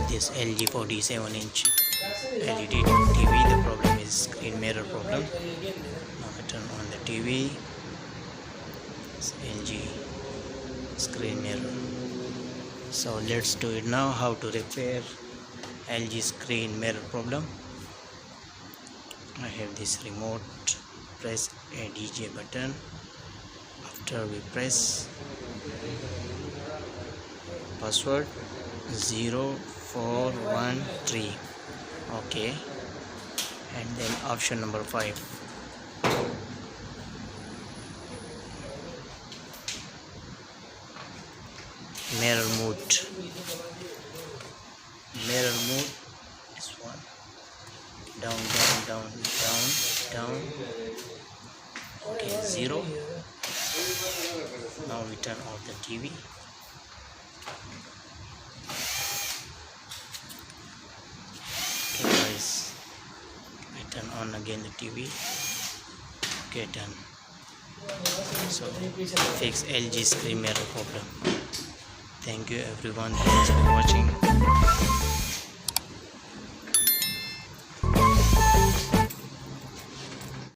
this LG 47-inch LED TV. The problem is screen mirror problem. Now I turn on the TV. It's LG screen mirror. So let's do it now. How to repair LG screen mirror problem. I have this remote. Press a DJ button. After we press password 0413, okay, and then option number 5, mirror mode. This one, down, okay, 0. Now we turn off the TV. Okay guys, I turn on again the TV. Okay, done. So fix LG screen mirror problem. Thank you everyone, thanks for watching.